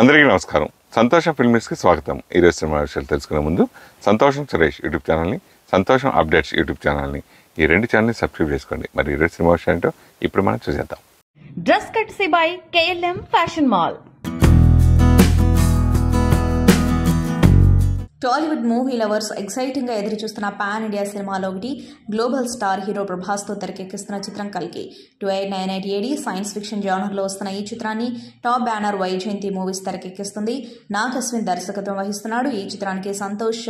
అందరికీ నమస్కారం. సంతోషం ఫిల్మ్స్కి స్వాగతం. ఈరోజు సినిమా విషయాలు తెలుసుకునే ముందు సంతోషం సురేష్ యూట్యూబ్ ఛానల్ని, సంతోషం అప్డేట్స్ యూట్యూబ్ ఛానల్ని, ఈ రెండు ఛానల్ని సబ్స్క్రైబ్ చేసుకోండి. మరి ఈరోజు సినిమా విషయం ఏంటో ఇప్పుడు మనం చూసేద్దాం. Dress కట్సీ by KLM fashion mall. Tollywood movie lovers exciting గా ఎదురు చూస్తున్న పాన్ ఇండియా సినిమాలో ఒకటి గ్లోబల్ స్టార్ హీరో ప్రభాస్ తో తెరకెక్కిస్తున్న చిత్రం కల్కి. 2898 AD సైన్స్ ఫిక్షన్ జానర్ లో వస్తున్న ఈ చిత్రాన్ని టాప్ బ్యానర్ వైజయంతి మూవీస్ తెరకెక్కిస్తుంది. నాగ్ అశ్విన్ దర్శకత్వం వహిస్తున్నాడు. ఈ చిత్రానికి Santosh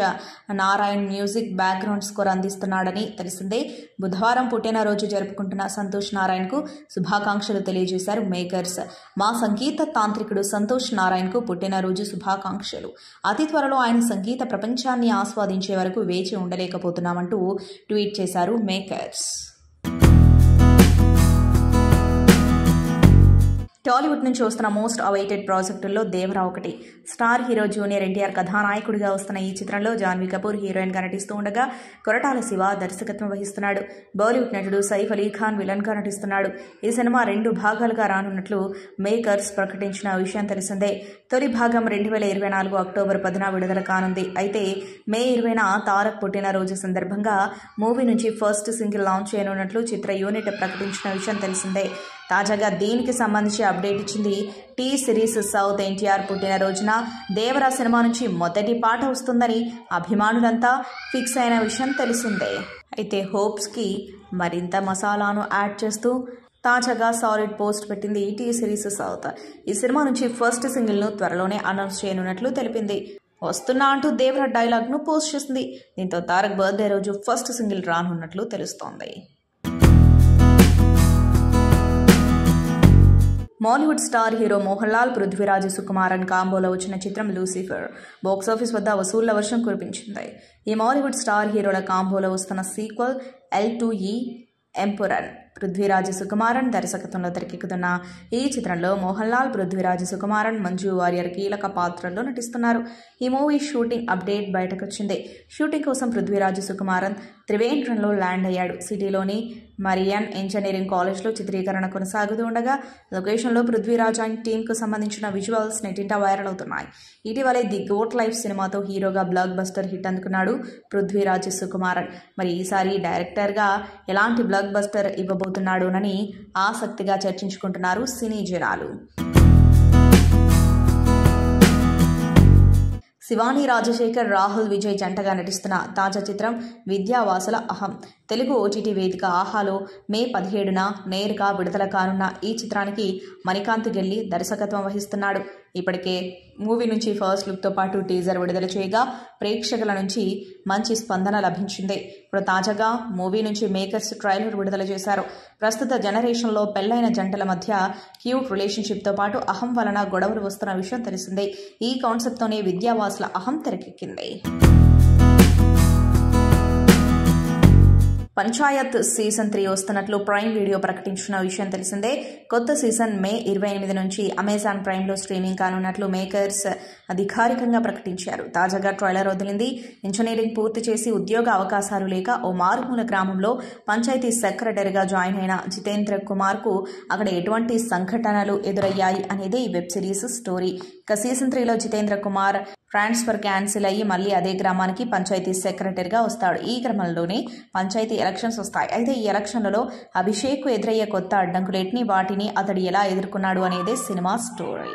Narayan music background score అందిస్తున్నాడని తెలిసిందే. బుధవారం పుట్టినరోజు జరుపుకుంటున్న సంతోష్ నారాయణ్ కు శుభాకాంక్షలు తెలియజేశారు మేకర్స్. మా సంగీత తాంత్రికుడు సంతోష్ నారాయణ్ కు పుట్టినరోజు శుభాకాంక్షలు. అతి త్వరలో ఆయన సంగీత ప్రపంచాన్ని ఆస్వాదించే వరకు వేచి ఉండలేకపోతున్నామంటూ ట్వీట్ చేశారు మేకర్స్. టాలీవుడ్ నుంచి వస్తున్న మోస్ట్ అవైటెడ్ ప్రాజెక్టుల్లో దేవరా ఒకటి. స్టార్ హీరో జూనియర్ ఎన్టీఆర్ కథానాయకుడిగా వస్తున్న ఈ చిత్రంలో జాన్వీ కపూర్ హీరోయిన్ గా నటిస్తూ ఉండగా కొరటాల శివ దర్శకత్వం వహిస్తున్నాడు. బాలీవుడ్ నటుడు సైఫ్ అలీ ఖాన్ విలన్ గా నటిస్తున్నాడు. ఈ సినిమా 2 భాగాలుగా రానున్నట్లు మేకర్స్ ప్రకటించిన విషయం తెలిసిందే. తొలి భాగం 2024 అక్టోబర్ 10న విడుదల కానుంది. అయితే మే 20న తారక్ పుట్టినరోజు సందర్భంగా మూవీ నుంచి ఫస్ట్ సింగిల్ లాంచ్ చేయనున్నట్లు చిత్ర యూనిట్ ప్రకటించిన విషయం తెలిసిందే. తాజాగా దీనికి సంబంధించి అప్డేట్ ఇచ్చింది టీ సిరీస్ సౌత్. ఎన్టీఆర్ పుట్టినరోజున దేవరా సినిమా నుంచి మొదటి పాట వస్తుందని అభిమానులంతా ఫిక్స్ అయిన విషయం తెలిసిందే. అయితే హోప్స్కి మరింత మసాలాను యాడ్ చేస్తూ తాజాగా సాలిడ్ పోస్ట్ పెట్టింది టీ సిరీస్ సౌత్. ఈ సినిమా నుంచి ఫస్ట్ సింగిల్ను త్వరలోనే అనౌన్స్ చేయనున్నట్లు తెలిపింది. వస్తున్నా అంటూ దేవరా డైలాగ్ను పోస్ట్ చేసింది. దీంతో తారక్ బర్త్డే రోజు ఫస్ట్ సింగిల్ రానున్నట్లు తెలుస్తోంది. మాలీవుడ్ స్టార్ హీరో మోహన్ లాల్, పృథ్వీరాజ్ సుకుమారన్ కాంబోలో వచ్చిన చిత్రం లూసిఫర్ బాక్సాఫీస్ వద్ద వసూళ్ల వర్షం కురిపించింది. ఈ మాలీవుడ్ స్టార్ హీరోల కాంబోలో వస్తున్న సీక్వెల్ L2E ఎంపురర్. పృథ్వీరాజ్ సుకుమారన్ దర్శకత్వంలో తెరకెక్కుతున్న ఈ చిత్రంలో మోహన్ లాల్, పృథ్వీరాజ్ సుకుమారన్, మంజు వారియర్ కీలక పాత్రల్లో నటిస్తున్నారు. ఈ మూవీ షూటింగ్ అప్డేట్ బయటకొచ్చింది. షూటింగ్ కోసం పృథ్వీరాజ్ సుకుమారన్ త్రివేంద్రంలో ల్యాండ్ అయ్యాడు. సిటీలోని మరియన్ ఇంజనీరింగ్ కాలేజ్లో చిత్రీకరణ కొనసాగుతూ ఉండగా లొకేషన్లో పృథ్వీరాజ్ అండ్ టీంకు సంబంధించిన విజువల్స్ నెట్టింట వైరల్ అవుతున్నాయి. ఇటీవలే ది గోట్ లైఫ్ సినిమాతో హీరోగా బ్లాక్ బస్టర్ హిట్ అందుకున్నాడు పృథ్వీరాజ్ సుకుమారన్. మరి ఈసారి డైరెక్టర్గా ఎలాంటి బ్లాక్ బస్టర్ ఇవ్వబోతున్నాడోనని ఆసక్తిగా చర్చించుకుంటున్నారు సినీ జనాలు. శివాని రాజశేఖర్, రాహుల్ విజయ్ జంటగా నటిస్తున్న తాజా చిత్రం విద్యావాసుల అహం. తెలుగు OTT వేదిక ఆహాలో మే 17న నేరుగా విడుదల కానున్న ఈ చిత్రానికి మణికాంత్ గెల్లి దర్శకత్వం వహిస్తున్నాడు. ఇప్పటికే మూవీ నుంచి ఫస్ట్ లుక్తో పాటు టీజర్ విడుదల చేయగా ప్రేక్షకుల నుంచి మంచి స్పందన లభించింది. ఇప్పుడు తాజాగా మూవీ నుంచి మేకర్స్ ట్రైలర్ విడుదల చేశారు. ప్రస్తుత జనరేషన్లో పెళ్లైన జంటల మధ్య క్యూట్ రిలేషన్షిప్తో పాటు అహం వలన గొడవలు వస్తున్న విషయం తెలిసిందే. ఈ కాన్సెప్ట్తోనే విద్యావాసుల అహం తెరకెక్కింది. పంచాయత్ సీజన్ 3 వస్తున్నట్లు ప్రైమ్ వీడియో ప్రకటించిన విషయం తెలిసిందే. కొత్త సీజన్ మే 28 నుంచి అమెజాన్ ప్రైమ్లో స్ట్రీమింగ్ కానున్నట్లు మేకర్స్ అధికారికంగా ప్రకటించారు. తాజాగా ట్రైలర్ వదిలింది. ఇంజనీరింగ్ పూర్తి చేసి ఉద్యోగ అవకాశాలు లేక ఓ మారుమూల గ్రామంలో పంచాయతీ సెక్రటరీగా జాయిన్ అయిన జితేంద్ర కుమార్కు అక్కడ ఎటువంటి సంఘటనలు ఎదురయ్యాయి అనేది ఈ వెబ్ సిరీస్ స్టోరీ. ఇక సీజన్ 3లో జితేంద్ర కుమార్ ట్రాన్స్ఫర్ క్యాన్సిల్ అయ్యి మళ్లీ అదే గ్రామానికి పంచాయతీ సెక్రటరీగా వస్తాడు. ఈ క్రమంలోనే పంచాయతీ ఎలక్షన్స్ వస్తాయి. అయితే ఈ ఎలక్షన్లలో అభిషేక్ ఎదురయ్యే కొత్త అడ్డంకులేటిని, వాటిని అతడు ఎలా ఎదుర్కొన్నాడు అనేదే సినిమా స్టోరీ.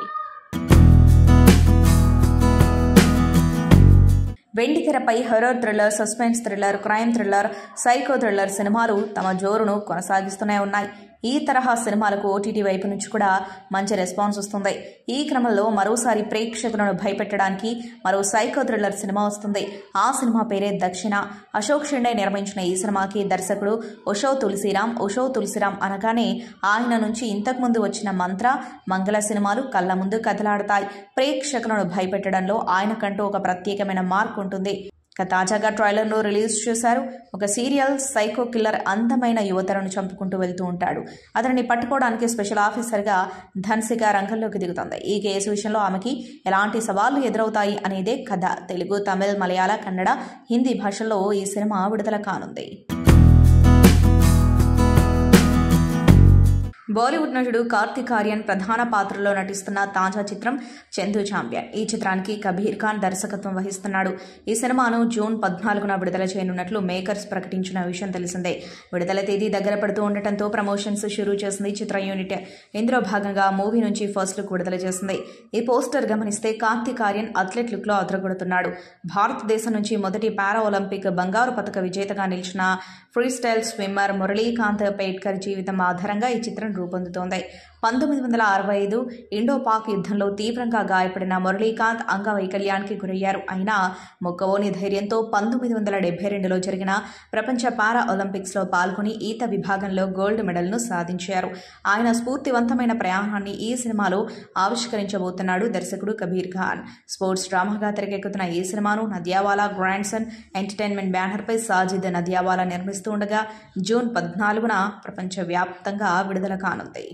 వెండితెరపై horror thriller, suspense thriller, crime thriller, psycho thriller సినిమాలు తమ జోరును కొనసాగిస్తూనే ఉన్నాయి. ఈ తరహా సినిమాలకు OTT వైపు నుంచి కూడా మంచి రెస్పాన్స్ వస్తుంది. ఈ క్రమంలో మరోసారి ప్రేక్షకులను భయపెట్టడానికి మరో సైకో థ్రిల్లర్ సినిమా వస్తుంది. ఆ సినిమా పేరే దక్షిణ. అశోక్ షిండే నిర్మించిన ఈ సినిమాకి దర్శకుడు ఓషో తులసిరామ్ అనగానే ఆయన నుంచి ఇంతకుముందు వచ్చిన మంత్ర, మంగళ సినిమాలు కళ్ళ ముందు కదలాడతాయి. ప్రేక్షకులను భయపెట్టడంలో ఆయనకంటూ ఒక ప్రత్యేకమైన మార్క్ ఉంటుంది. తాజాగా ట్రైలర్ను రిలీజ్ చేశారు. ఒక సీరియల్ సైకో కిల్లర్ అందమైన యువతలను చంపుకుంటూ వెళ్తూ ఉంటాడు. అతనిని పట్టుకోవడానికి స్పెషల్ ఆఫీసర్గా ధన్సిక రంగంలోకి దిగుతుంది. ఈ కేసు విషయంలో ఆమెకి ఎలాంటి సవాళ్లు ఎదురవుతాయి అనేదే కథ. తెలుగు, తమిళ్, మలయాళ, కన్నడ, హిందీ భాషల్లో ఈ సినిమా విడుదల కానుంది. బాలీవుడ్ నటుడు కార్తిక్ ఆర్యన్ ప్రధాన పాత్రలో నటిస్తున్న తాజా చిత్రం చందు ఛాంపియన్. ఈ చిత్రానికి కబీర్ ఖాన్ దర్శకత్వం వహిస్తున్నాడు. ఈ సినిమాను జూన్ 14న విడుదల చేయనున్నట్లు మేకర్స్ ప్రకటించిన విషయం తెలిసిందే. విడుదల తేదీ దగ్గర పడుతూ ఉండటంతో ప్రమోషన్స్ షురూ చేసింది చిత్ర యూనిట్. ఇందులో భాగంగా మూవీ నుంచి ఫస్ట్ లుక్ విడుదల చేసింది. ఈ పోస్టర్ గమనిస్తే కార్తిక్ ఆర్యన్ అథ్లెట్ లుక్ లో అదరగొడుతున్నాడు. భారతదేశం నుంచి మొదటి పారా ఒలింపిక్ బంగారు పతక విజేతగా నిలిచిన free style swimmer Muralikanth Petkar జీవితం ఆధారంగా ఈ చిత్రం రూపొందుతోంది. 1965 ఇండో-పాక్ యుద్ధంలో తీవ్రంగా గాయపడిన మురళీకాంత్ అంగవైకల్యానికి గురయ్యారు. అయినా మొక్కవోని ధైర్యంతో 1972లో జరిగిన ప్రపంచ పారా ఒలింపిక్స్లో పాల్గొని ఈత విభాగంలో గోల్డ్ మెడల్ను సాధించారు. ఆయన స్ఫూర్తివంతమైన ప్రయాణాన్ని ఈ సినిమాలో ఆవిష్కరించబోతున్నాడు దర్శకుడు కబీర్ ఖాన్. స్పోర్ట్స్ డ్రామాగా తెరకెక్కుతున్న ఈ సినిమాను నదియావాలా గ్రాండ్ సన్ ఎంటర్టైన్మెంట్ బ్యానర్పై సాజిద్ నదియావాలా నిర్మిస్తూ ఉండగా జూన్ 14న ప్రపంచవ్యాప్తంగా విడుదల కానుంది.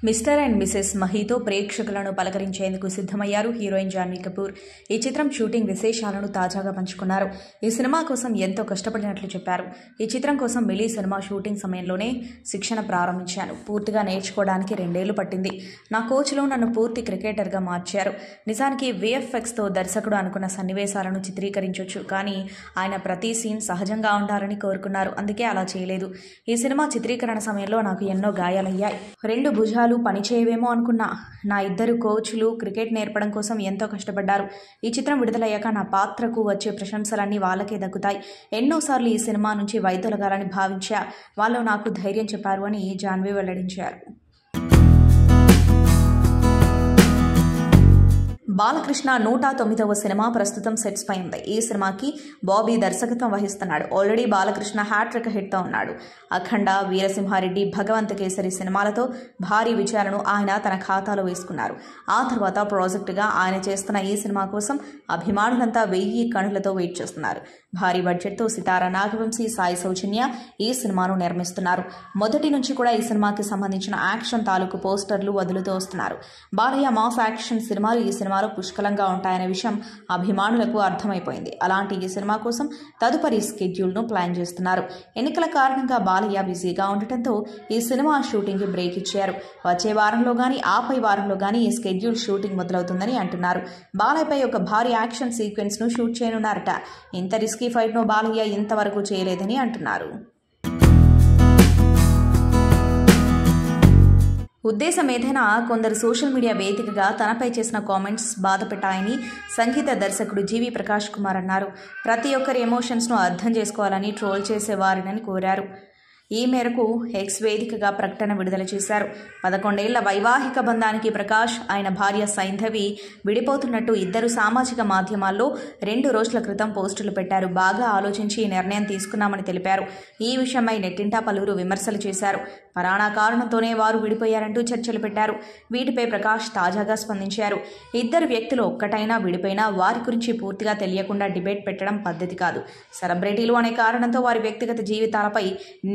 మిస్టర్ అండ్ మిసెస్ మహీతో ప్రేక్షకులను పలకరించేందుకు సిద్ధమయ్యారు హీరోయిన్ జాన్వీ కపూర్. ఈ చిత్రం షూటింగ్ విశేషాలను తాజాగా పంచుకున్నారు. ఈ సినిమా కోసం ఎంతో కష్టపడినట్లు చెప్పారు. ఈ చిత్రం కోసం మిలీ సినిమా షూటింగ్ సమయంలోనే శిక్షణ ప్రారంభించాను. పూర్తిగా నేర్చుకోవడానికి 2 ఏళ్లు పట్టింది. నా కోచ్లో నన్ను పూర్తి క్రికెటర్గా మార్చారు. నిజానికి VFXతో దర్శకుడు అనుకున్న సన్నివేశాలను చిత్రీకరించవచ్చు, కానీ ఆయన ప్రతి సీన్ సహజంగా ఉండాలని కోరుకున్నారు. అందుకే అలా చేయలేదు. ఈ సినిమా చిత్రీకరణ సమయంలో నాకు ఎన్నో గాయాలయ్యాయి. 2 భుజాలు పనిచేయవేమో అనుకున్నా. నా 2 కోచ్లు క్రికెట్ నేర్పడం కోసం ఎంతో కష్టపడ్డారు. ఈ చిత్రం విడుదలయ్యాక నా పాత్రకు వచ్చే ప్రశంసలన్నీ వాళ్ళకే దక్కుతాయి. ఎన్నోసార్లు ఈ సినిమా నుంచి వైదొలగాలని భావించా. వాళ్ళు నాకు ధైర్యం చెప్పారు అని జాన్వీ వెల్లడించారు. బాలకృష్ణ 109వ సినిమా ప్రస్తుతం సెట్స్ పై ఉంది. ఈ సినిమాకి బాబీ దర్శకత్వం వహిస్తున్నాడు. ఆల్రెడీ బాలకృష్ణ హ్యాట్రిక్ హిట్తో ఉన్నాడు. అఖండ, వీరసింహారెడ్డి, భగవంత్ కేసరి సినిమాలతో భారీ విజయాలను ఆయన తన ఖాతాలో వేసుకున్నారు. ఆ తర్వాత ప్రాజెక్టుగా ఆయన చేస్తున్న ఈ సినిమా కోసం అభిమానులంతా 1000 కనులతో వెయిట్ చేస్తున్నారు. భారీ బడ్జెట్తో సితారా నాగవంశీ, సాయి సౌజన్య ఈ సినిమాను నిర్మిస్తున్నారు. మొదటి నుంచి కూడా ఈ సినిమాకి సంబంధించిన యాక్షన్ తాలూకు పోస్టర్లు వదులుతూ వస్తున్నారు. బాలయ్య మాస్ యాక్షన్ సినిమాలు ఈ సినిమాలో పుష్కలంగా ఉంటాయనే విషయం అభిమానులకు అర్థమైపోయింది. అలాంటి ఈ సినిమా కోసం తదుపరి స్కెడ్యూల్ను ప్లాన్ చేస్తున్నారు. ఎన్నికల కారణంగా బాలయ్య బిజీగా ఉండటంతో ఈ సినిమా షూటింగ్కి బ్రేక్ ఇచ్చారు. వచ్చే వారంలో గానీ ఆపై వారంలో గానీ ఈ స్కెడ్యూల్ షూటింగ్ మొదలవుతుందని అంటున్నారు. బాలయ్యపై ఒక భారీ యాక్షన్ సీక్వెన్స్ను షూట్ చేయనున్నారట. ఇంత రిస్కీ ఫైట్ను బాలయ్య ఇంతవరకు చేయలేదని అంటున్నారు. ఉద్దేశం ఏదైనా కొందరు సోషల్ మీడియా వేదికగా తనపై చేసిన కామెంట్స్ బాధపెట్టాయని సంగీత దర్శకుడు జీవి ప్రకాష్ కుమార్ అన్నారు. ప్రతి ఒక్కరి ఎమోషన్స్ను అర్థం చేసుకోవాలని ట్రోల్ చేసేవారిని కోరారు. ఈ మేరకు ఎక్స్ వేదికగా ప్రకటన విడుదల చేశారు. 11 ఏళ్ల వైవాహిక బంధానికి ప్రకాష్, ఆయన భార్య సైంధవి విడిపోతున్నట్టు ఇద్దరు సామాజిక మాధ్యమాల్లో 2 రోజుల క్రితం పోస్టులు పెట్టారు. బాగా ఆలోచించి ఈ నిర్ణయం తీసుకున్నామని తెలిపారు. ఈ విషయమై నెట్టింటా పలువురు విమర్శలు చేశారు. పరాణా కారణంతోనే వారు విడిపోయారంటూ చర్చలు పెట్టారు. వీటిపై ప్రకాష్ తాజాగా స్పందించారు. ఇద్దరు వ్యక్తులు ఒక్కటైనా విడిపోయినా వారి గురించి పూర్తిగా తెలియకుండా డిబేట్ పెట్టడం పద్ధతి కాదు. సెలబ్రిటీలు అనే కారణంతో వారి వ్యక్తిగత జీవితాలపై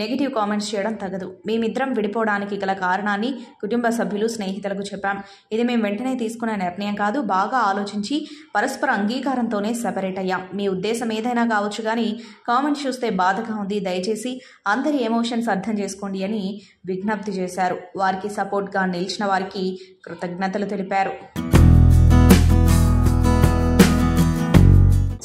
నెగిటివ్ కామెంట్స్ చేయడం తగదు. మేమిద్దరం విడిపోవడానికి గల కారణాన్ని కుటుంబ సభ్యులు, స్నేహితులకు చెప్పాం. ఇది మేము వెంటనే తీసుకున్న నిర్ణయం కాదు. బాగా ఆలోచించి పరస్పర అంగీకారంతోనే సెపరేట్ అయ్యాం. మీ ఉద్దేశం ఏదైనా కావచ్చు, కానీ కామెంట్స్ చూస్తే బాధగా ఉంది. దయచేసి అందరి ఎమోషన్స్ అర్థం చేసుకోండి అని విజ్ఞప్తి చేశారు. వారికి సపోర్ట్గా నిలిచిన వారికి కృతజ్ఞతలు తెలిపారు.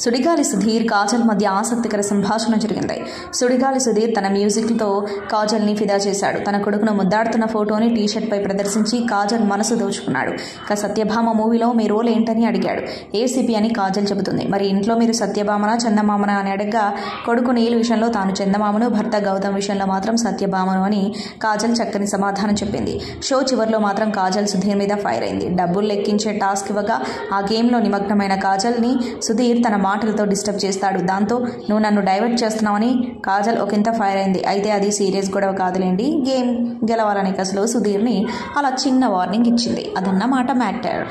సుడిగాలి సుధీర్, కాజల్ మధ్య ఆసక్తికర సంభాషణ జరిగింది. సుడిగాలి సుధీర్ తన మ్యూజిక్తో కాజల్ని ఫిదా చేశాడు. తన కొడుకును ముద్దాడుతున్న ఫోటోని టీషర్ట్పై ప్రదర్శించి కాజల్ మనసు దోచుకున్నాడు. ఇక సత్యభామ మూవీలో మీ రోల్ ఏంటని అడిగాడు. ఏసీపీ అని కాజల్ చెబుతుంది. మరి ఇంట్లో మీరు సత్యభామన చందమామన అని అడగ్గా కొడుకు నీల్ విషయంలో తాను చందమామను, భర్త గౌతమ్ విషయంలో మాత్రం సత్యభామను అని కాజల్ చక్కని సమాధానం చెప్పింది. షో చివరిలో మాత్రం కాజల్ సుధీర్ మీద ఫైర్ అయింది. డబ్బులు లెక్కించే టాస్క్ ఇవ్వగా ఆ గేమ్లో నిమగ్నమైన కాజల్ని సుధీర్ తన మాటలతో డిస్టర్బ్ చేస్తాడు. దాంతో నువ్వు నన్ను డైవర్ట్ చేస్తున్నావని కాజల్ ఒకంత ఫైర్ అయింది. అయితే అది సీరియస్ గొడవ కాదులేండి, గేమ్ గెలవాలనే కసలో సుధీర్ని అలా చిన్న వార్నింగ్ ఇచ్చింది. అదన్నమాట matter.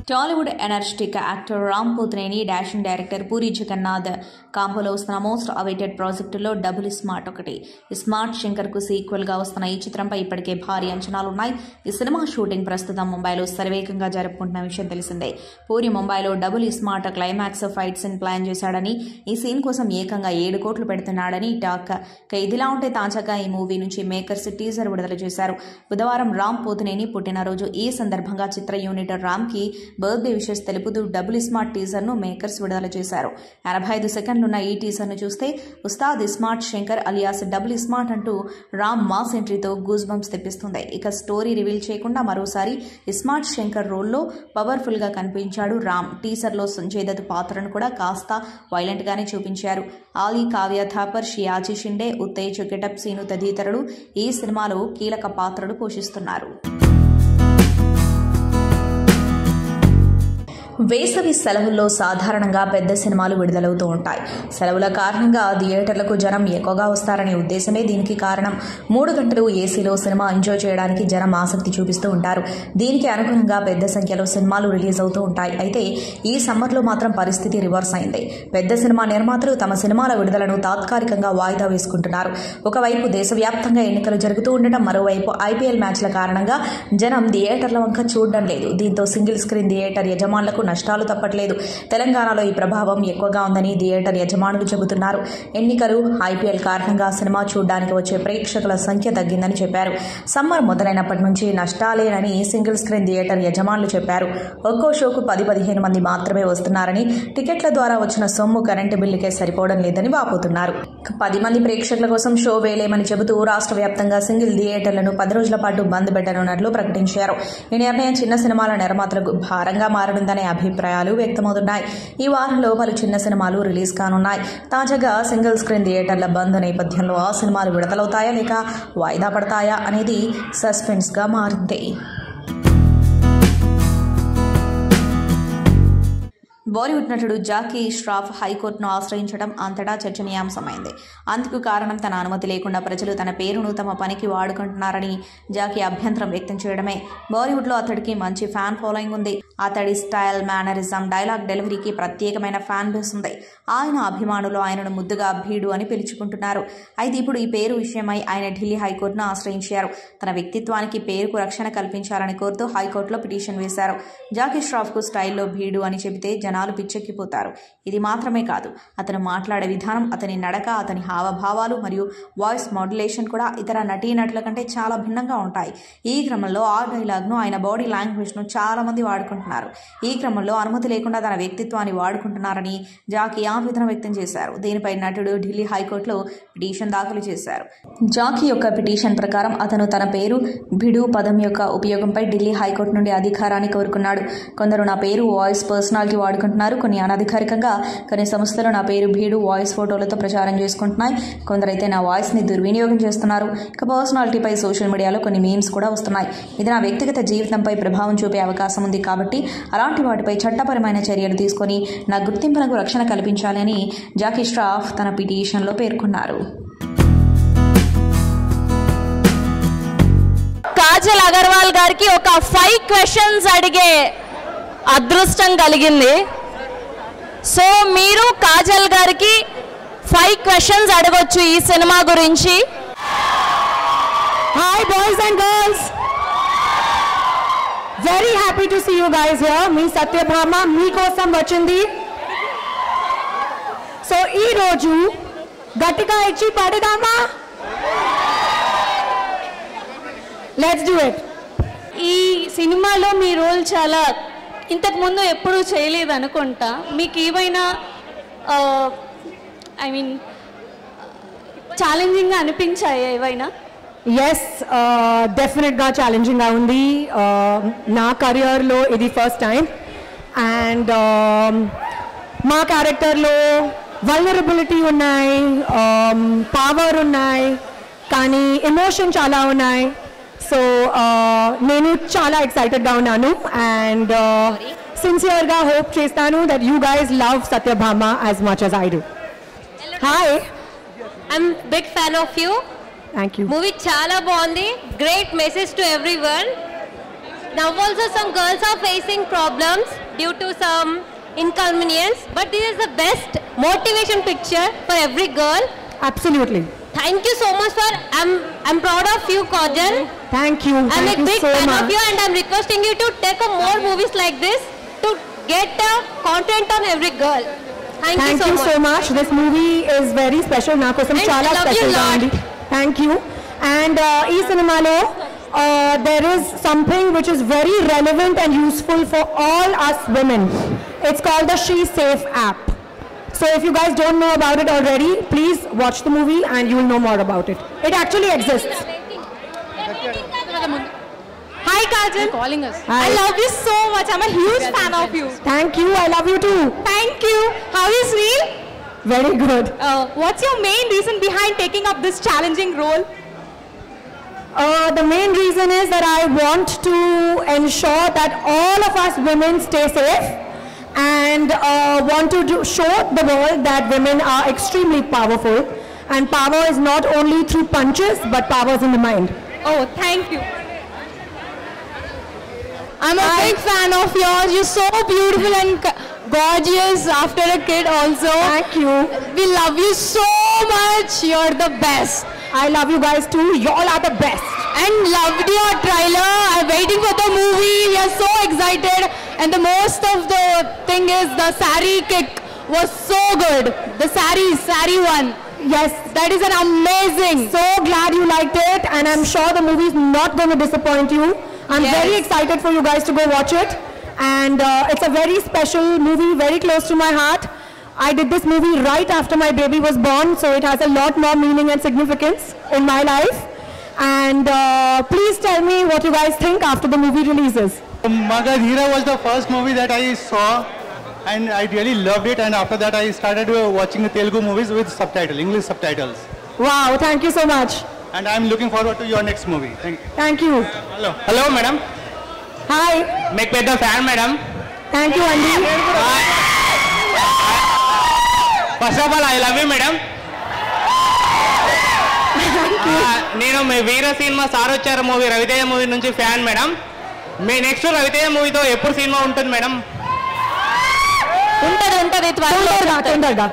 Tollywood energetic actor Ram Pothineni dashing director Puri Jagannadh కాంబోలో వస్తున్న మోస్ట్ అవైటెడ్ ప్రాజెక్టులో డబుల్ స్మార్ట్ ఒకటి. స్మార్ట్ శంకర్ కు సీక్వెల్ గా వస్తున్న ఈ చిత్రంపై ఇప్పటికే భారీ అంచనాలున్నాయి. ఈ సినిమా షూటింగ్ ప్రస్తుతం ముంబైలో శరవేగంగా జరుపుకుంటున్న విషయం తెలిసిందే. పూరి ముంబైలో double smart climax fight scene plan చేశాడని, ఈ సీన్ కోసం ఏకంగా 7 కోట్లు పెడుతున్నాడని టాక్. ఇదిలా ఉంటే తాజాగా ఈ మూవీ నుంచి మేకర్స్ టీజర్ విడుదల చేశారు. బుధవారం రామ్ పోతినేని పుట్టినరోజు. ఈ సందర్భంగా చిత్ర యూనిట్ రామ్ కి బర్త్డే విషెస్ తెలుపుతూ డబుల్ స్మార్ట్ టీజర్ ను మేకర్స్ విడుదల చేశారు. 85 సెకండ్లున్న ఈ టీజర్ ను చూస్తే Ustad smart Shankar alias double smart అంటూ రామ్ మాస్ ఎంట్రీతో గూస్ బంప్స్ తెప్పిస్తుంది. ఇక స్టోరీ రివీల్ చేయకుండా మరోసారి స్మార్ట్ శంకర్ రోల్లో పవర్ఫుల్ గా కనిపించాడు రామ్. టీజర్ లో సంజయ్ దత్ పాత్రను కూడా కాస్త వైలెంట్ గానే చూపించారు. ఆలీ, కావ్య థాపర్, షియాజీ షిండే, ఉత్తేజ్, గెటప్ సీను తదితరులు ఈ సినిమాలో కీలక పాత్రలు పోషిస్తున్నారు. వేసవి సెలవుల్లో సాధారణంగా పెద్ద సినిమాలు విడుదలవుతూ ఉంటాయి. సెలవుల కారణంగా థియేటర్లకు జనం ఎక్కువగా వస్తారనే ఉద్దేశమే దీనికి కారణం. 3 గంటలు ఏసీలో సినిమా ఎంజాయ్ చేయడానికి జనం ఆసక్తి చూపిస్తూ ఉంటారు. దీనికి అనుగుణంగా పెద్ద సంఖ్యలో సినిమాలు రిలీజ్ అవుతూ ఉంటాయి. అయితే ఈ సమ్మర్లో మాత్రం పరిస్థితి రివర్స్ అయింది. పెద్ద సినిమా నిర్మాతలు తమ సినిమాల విడుదలను తాత్కాలికంగా వాయిదా వేసుకుంటున్నారు. ఒకవైపు దేశవ్యాప్తంగా ఎన్నికలు జరుగుతూ ఉండటం, మరోవైపు ఐపీఎల్ మ్యాచ్ల కారణంగా జనం థియేటర్ల వంక చూడడం లేదు. దీంతో సింగిల్ స్క్రీన్ థియేటర్ యజమానులకు నష్టాలు తప్పట్లేదు. తెలంగాణలో ఈ ప్రభావం ఎక్కువగా ఉందని థియేటర్ యజమానులు చెబుతున్నారు. ఎన్నికలు, ఐపీఎల్ కారణంగా సినిమా చూడడానికి వచ్చే ప్రేక్షకుల సంఖ్య తగ్గిందని చెప్పారు. సమ్మర్ మొదలైనప్పటి నుంచి నష్టాలేనని సింగిల్ స్క్రీన్ థియేటర్ యజమానులు చెప్పారు. ఒక్కో షోకు 10-15 మంది మాత్రమే వస్తున్నారని, టికెట్ల ద్వారా వచ్చిన సొమ్ము కరెంటు బిల్లుకే సరిపోవడం లేదని వాపోతున్నారు. 10 మంది ప్రేక్షకుల కోసం షో వేయలేమని చెబుతూ రాష్ట్ర వ్యాప్తంగా సింగిల్ థియేటర్లను 10 రోజుల పాటు బంద్ పెట్టనున్నట్లు ప్రకటించారు. ఈ నిర్ణయం చిన్న సినిమాల నిర్మాతలకు భారంగా మారనుందనే అభిప్రాయాలు వ్యక్తమవుతున్నాయి. ఈ వారంలో పలు చిన్న సినిమాలు రిలీజ్ కానున్నాయి. తాజాగా సింగిల్ స్క్రీన్ థియేటర్ల బంద్ నేపథ్యంలో ఆ సినిమాలు విడుదలవుతాయా లేక వాయిదా పడతాయా అనేది సస్పెన్స్ గా మారింది. బాలీవుడ్ నటుడు జాకీ ష్రాఫ్ హైకోర్టును ఆశ్రయించడం అంతటా చర్చనీయాంశమైంది. అందుకు కారణం తన అనుమతి లేకుండా ప్రజలు తన పేరును తమ పనికి వాడుకుంటున్నారని జాకీ అభ్యంతరం వ్యక్తం చేయడమే. బాలీవుడ్లో అతడికి మంచి ఫ్యాన్ ఫాలోయింగ్ ఉంది. అతడి స్టైల్, మేనరిజం, డైలాగ్ డెలివరీకి ప్రత్యేకమైన ఫ్యాన్ బేస్ ఉంది. ఆయన అభిమానులు ఆయనను ముద్దుగా భీడు అని పిలుచుకుంటున్నారు. అయితే ఇప్పుడు ఈ పేరు విషయమై ఆయన ఢిల్లీ హైకోర్టును ఆశ్రయించారు. తన వ్యక్తిత్వానికి, పేరుకు రక్షణ కల్పించాలని కోరుతూ హైకోర్టులో పిటిషన్ వేశారు. జాకీ ష్రాఫ్కు స్టైల్లో భీడు అని చెబితే జనాలు పిచ్చెక్కిపోతారు. ఇది మాత్రమే కాదు, అతను మాట్లాడే విధానం, అతని నడక, అతని హావభావాలు మరియు వాయిస్ మాడ్యులేషన్ కూడా ఇతర నటీనటుల కంటే చాలా భిన్నంగా ఉంటాయి. ఈ క్రమంలో ఆ డైలాగ్ను, ఆయన బాడీ లాంగ్వేజ్ను చాలా మంది వాడుకుంటున్నారు. ఈ క్రమంలో అనుమతి లేకుండా తన వ్యక్తిత్వాన్ని వాడుకుంటున్నారని జాకీ ఆవేదన వ్యక్తం చేశారు. దీనిపై నటుడు ఢిల్లీ హైకోర్టులో పిటిషన్ దాఖలు చేశారు. జాకీ యొక్క పిటిషన్ ప్రకారం అతను తన పేరు భిడు పదం యొక్క ఉపయోగంపై ఢిల్లీ హైకోర్టు నుండి అధికారాన్ని కోరుకున్నాడు. కొందరు నా పేరు, వాయిస్, పర్సనాలిటీ వాడుకుంటున్నారు. కొన్ని అనధికారికంగా కొన్ని సంస్థలు నా పేరు భీడు వాయిస్ ఫోటోలతో ప్రచారం చేసుకుంటున్నాయి. కొందరైతే నా వాయిస్ ని దుర్వినియోగం చేస్తున్నారు. ఇక పర్సనాలిటీపై సోషల్ మీడియాలో కొన్ని మీమ్స్ కూడా వస్తున్నాయి. ఇది నా వ్యక్తిగత జీవితంపై ప్రభావం చూపే అవకాశం ఉంది కాబట్టి అలాంటి వాటిపై చట్టపరమైన చర్యలు తీసుకొని నా గుర్తింపునకు రక్షణ కల్పించాలని జాకీ ష్రాఫ్ తన పిటిషన్లో పేర్కొన్నారు. కాజల్ అగర్వాల్ గారికి ఒక 5 క్వశ్చన్స్ అడిగే అదృష్టం కలిగింది. సో మీరు కాజల్ గారికి 5 క్వశ్చన్స్ అడగొచ్చు ఈ సినిమా గురించి. Hi boys and girls, very happy to see you guys here. మీ సత్యభామ మీకోసం వచ్చింది. సో ఈ రోజు గట్టిగా ఇచ్చి పడదామా? Let's do it. ఈ సినిమాలో మీ రోల్ చాలా ఇంతకుముందు ఎప్పుడూ చేయలేదు అనుకుంటా. మీకు ఏమైనా ఐ మీన్ ఛాలెంజింగ్గా అనిపించాయా ఏవైనా? ఎస్, డెఫినెట్గా ఛాలెంజింగ్గా ఉంది. నా కెరియర్లో ఇది ఫస్ట్ టైం. అండ్ మా క్యారెక్టర్లో వల్నరబిలిటీ ఉన్నాయి, పవర్ ఉన్నాయి, కానీ ఎమోషన్ చాలా ఉన్నాయి. సో నేను చాలా ఎక్సైటెడ్గా ఉన్నాను అండ్ సిన్సియర్గా హోప్ చేస్తాను that you guys love Satyabhama as much as I do. Hi, I'm big fan of you. Thank you. Movie చాలా బాగుంది. Great message to everyone. Now also some girls are facing problems due to some inconvenience, but this is the best motivation picture for every girl. Absolutely. Thank you so much for, I'm proud of you, Kajal. Thank you. I'm Thank a you big so fan much. of you, and I'm requesting you to take up more movies like this to get content on every girl. Thank you so much. This movie is very special. Na kosam And chala I love you special lot. ga undi. Thank you. And ee cinemalo there is something which is very relevant and useful for all us women. It's called the She Safe app. So if you guys don't know about it already, please watch the movie and you will know more about it. It actually exists. Hi, Kajal. Calling us. I love you so much. I'm a huge fan of you. Thank you. I love you too. Thank you. How is Neil? Very good. What's your main reason behind taking up this challenging role? The main reason is that I want to ensure that all of us women stay safe and want to show the world that women are extremely powerful, and power is not only through punches but power is in the mind. Oh, thank you. I'm a big fan of yours. You're so beautiful and gorgeous after a kid also. Thank you. We love you so much. You're the best. I love you guys too. Y'all are the best. And loved your trailer. I'm waiting for the movie. We are so excited. And the most of the thing is the sari kick was so good. The sari one. Yes, That is an amazing. so glad you liked it, and I'm sure the movie is not going to disappoint you. I'm Yes. very excited for you guys to go watch it, and it's a very special movie, very close to my heart. I did this movie right after my baby was born, so it has a lot more meaning and significance in my life. And please tell me what you guys think after the movie releases. Magadhira was the first movie that I saw, and I really loved it. And after that, I started watching the Telugu movies with subtitle, English subtitles. Wow, thank you so much. And I'm looking forward to your next movie. Thank you. Thank you. Hello madam, Hi. మీకు పెద్ద fan madam. Thank you, Andy. First of all I love you madam. నేను మీ వీర cinema sir వచ్చారు movie, Raviteja movie నుంచి fan madam. మీ next Raviteja మూవీతో ఎప్పుడు cinema ఉంటుంది madam? ఉంటది తొందరగా.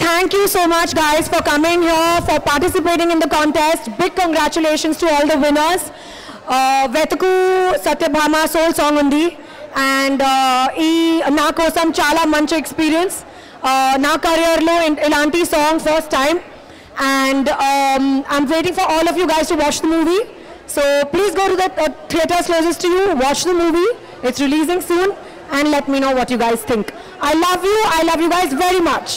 Thank you so much guys for coming here, for participating in the contest. Big congratulations to all the winners. Vetuku Satyabhama soul song undi, and na kosam chala manchi experience. Na career lo ilanti song first time, and I'm waiting for all of you guys to watch the movie. So please go to the theaters closest to you, watch the movie. It's releasing soon, and let me know what you guys think. I love you guys very much.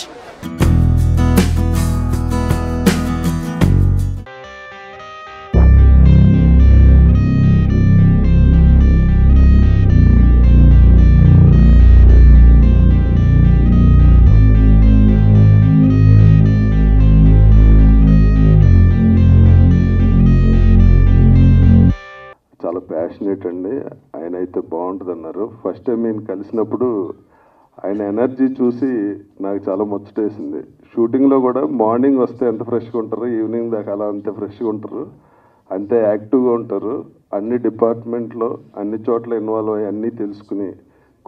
చాలా passionate అండి. ఆయన అయితే బాగుంటుంది అన్నారు. First time నేను కలిసినప్పుడు ఆయన energy చూసి నాకు చాలా ముచ్చటేసింది. షూటింగ్లో కూడా మార్నింగ్ వస్తే ఎంత ఫ్రెష్గా ఉంటారు, ఈవినింగ్ దాకా అలా అంతే ఫ్రెష్గా ఉంటారు, అంతే యాక్టివ్గా ఉంటారు. అన్ని డిపార్ట్మెంట్లో అన్ని చోట్ల ఇన్వాల్వ్ అయ్యి అన్నీ తెలుసుకుని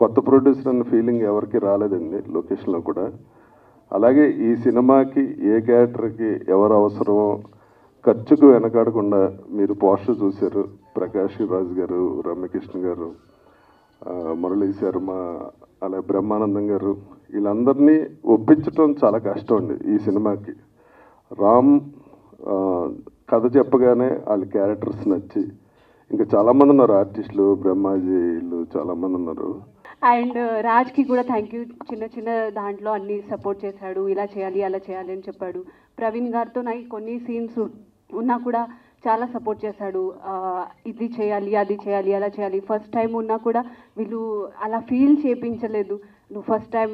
కొత్త ప్రొడ్యూసర్ అన్న ఫీలింగ్ ఎవరికి రాలేదండి లొకేషన్లో కూడా. అలాగే ఈ సినిమాకి ఏ క్యారెక్టర్కి ఎవరు అవసరమో ఖర్చుకు వెనకాడకుండా మీరు పోస్టర్ చూశారు. ప్రకాష్ రాజ్ గారు, రమ్యకృష్ణ గారు, మురళీ శర్మ, అలాగే బ్రహ్మానందం గారు, వీళ్ళందరినీ ఒప్పించడం చాలా కష్టం అండి ఈ సినిమాకి. రామ్ కథ చెప్పగానే వాళ్ళ క్యారెక్టర్స్ నచ్చి ఇంకా చాలామంది ఉన్నారు ఆర్టిస్టులు, బ్రహ్మాజీ వీళ్ళు చాలామంది ఉన్నారు. అండ్ రాజ్కి కూడా థ్యాంక్ యూ. చిన్న చిన్న దాంట్లో అన్ని సపోర్ట్ చేశాడు, ఇలా చేయాలి అలా చేయాలి అని చెప్పాడు. ప్రవీణ్ గారితో నాకు కొన్ని సీన్స్ ఉన్నా కూడా చాలా సపోర్ట్ చేశాడు. ఇది చేయాలి, అది చేయాలి, అలా చేయాలి. ఫస్ట్ టైం ఉన్నా కూడా వీళ్ళు అలా ఫీల్ చేయించలేదు, నువ్వు ఫస్ట్ టైం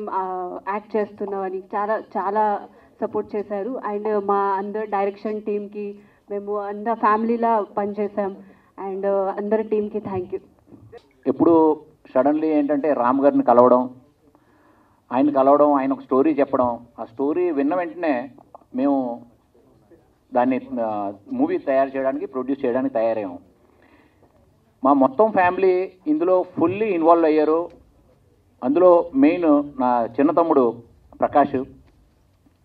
యాక్ట్ చేస్తున్నావు అని. చాలా చాలా సపోర్ట్ చేశారు. అండ్ మా అందరు డైరెక్షన్ టీమ్కి మేము అందరు ఫ్యామిలీలా పనిచేసాం. అండ్ అందరి టీమ్కి థ్యాంక్ యూ. ఎప్పుడు సడన్లీ ఏంటంటే రామ్ గారిని కలవడం, ఆయన ఒక స్టోరీ చెప్పడం, ఆ స్టోరీ విన్న వెంటనే మేము దాన్ని మూవీ తయారు చేయడానికి, ప్రొడ్యూస్ చేయడానికి తయారయ్యాము. మా మొత్తం ఫ్యామిలీ ఇందులో ఫుల్లీ ఇన్వాల్వ్ అయ్యారు. అందులో మెయిన్ నా చిన్న తమ్ముడు ప్రకాష్,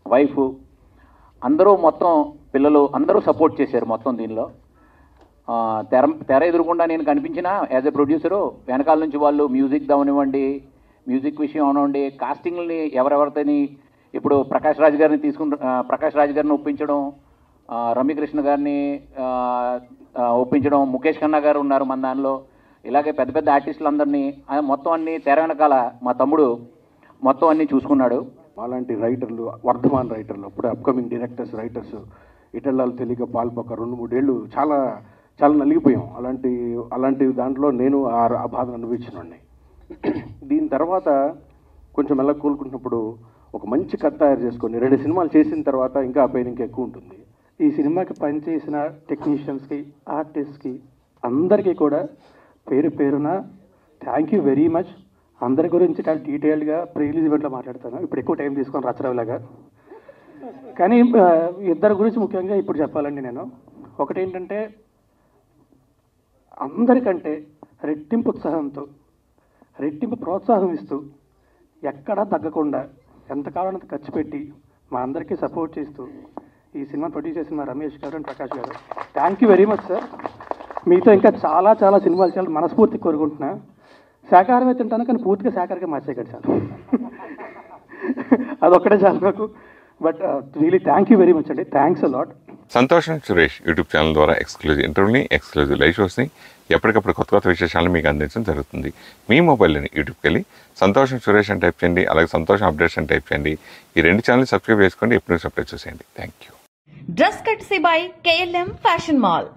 వైఫ్, అందరూ మొత్తం పిల్లలు అందరూ సపోర్ట్ చేశారు మొత్తం దీనిలో. తెర ఎదురుకుండా నేను కనిపించిన యాజ్ ఎ ప్రొడ్యూసరు, వెనకాల నుంచి వాళ్ళు మ్యూజిక్ అవనివ్వండి, మ్యూజిక్ విషయం అవనివ్వండి, కాస్టింగ్ని ఎవరెవరితోని ఇప్పుడు ప్రకాష్ రాజ్ గారిని ఒప్పించడం, రమ్యకృష్ణ గారిని ఒప్పించడం, ముఖేష్ ఖన్నా గారు ఉన్నారు మన దానిలో, ఇలాగే పెద్ద పెద్ద ఆర్టిస్టులందరినీ మొత్తం అన్ని తెర వెనకాల మా తమ్ముడు మొత్తం అన్నీ చూసుకున్నాడు. అలాంటి రైటర్లు, వర్ధమాన్ రైటర్లు, అప్పుడు అప్కమింగ్ డైరెక్టర్స్, రైటర్స్ ఇటల్లాలు తెలియక పాల్పొక 2-3 ఏళ్ళు చాలా చాలా నలిగిపోయాం. అలాంటి దాంట్లో నేను ఆ బాధను అనుభవించినండి. దీని తర్వాత కొంచెం మెల్ల కోలుకుంటున్నప్పుడు ఒక మంచి కథ తయారు చేసుకొని 2 సినిమాలు చేసిన తర్వాత ఇంకా ఆ పెయిన్ ఇంకా ఎక్కువ ఉంటుంది. ఈ సినిమాకి పనిచేసిన టెక్నీషియన్స్కి, ఆర్టిస్ట్కి అందరికీ కూడా పేరు పేరున థ్యాంక్ యూ వెరీ మచ్. అందరి గురించి చాలా డీటెయిల్డ్గా ప్రీ రిలీజ్ ఈవెంట్లో మాట్లాడతాను, ఇప్పుడు ఎక్కువ టైం తీసుకొని రచరవిలాగా. కానీ ఇద్దరి గురించి ముఖ్యంగా ఇప్పుడు చెప్పాలండి నేను. ఒకటేంటంటే అందరికంటే రెట్టింపు ఉత్సాహంతో, రెట్టింపు ప్రోత్సాహం ఇస్తూ, ఎక్కడా తగ్గకుండా ఎంతకాలం అంత ఖర్చు పెట్టి మా అందరికీ సపోర్ట్ చేస్తూ ఈ సినిమా ప్రొడ్యూస్ చేసిన మా రమేష్ గారు అండ్ ప్రకాష్ గారు, thank you very much sir. మీతో ఇంకా చాలా చాలా సినిమాలు చాలా మనస్ఫూర్తి కోరుకుంటున్నా. శాకాహారమే తింటాను కానీ పూర్తిగా శాకాహారంగా మార్చేయగలి సార్, అదొక్కటే చాలు నాకు. But really thank you very much అండి, థ్యాంక్స్ అ లాట్. సంతోషం సురేష్ యూట్యూబ్ ఛానల్ ద్వారా ఎక్స్క్లూజివ్ ఇంటర్వ్యూని, ఎక్స్క్లూజివ్ లైవ్ షోస్ని, ఎప్పటికప్పుడు కొత్త విశేషాలను మీకు అందించడం జరుగుతుంది. మీ మొబైల్ని యూట్యూబ్కి వెళ్ళి సంతోషం సురేష్ అని టైప్ చేయండి, అలాగే సంతోషం అప్డేట్స్ అని టైప్ చేయండి. ఈ 2 ఛానల్ని సబ్స్క్రైబ్ చేసుకోండి, ఎప్పుడు అప్డేట్ చూసేయండి. Thank you. Dress కట్సీ by KLM fashion mall.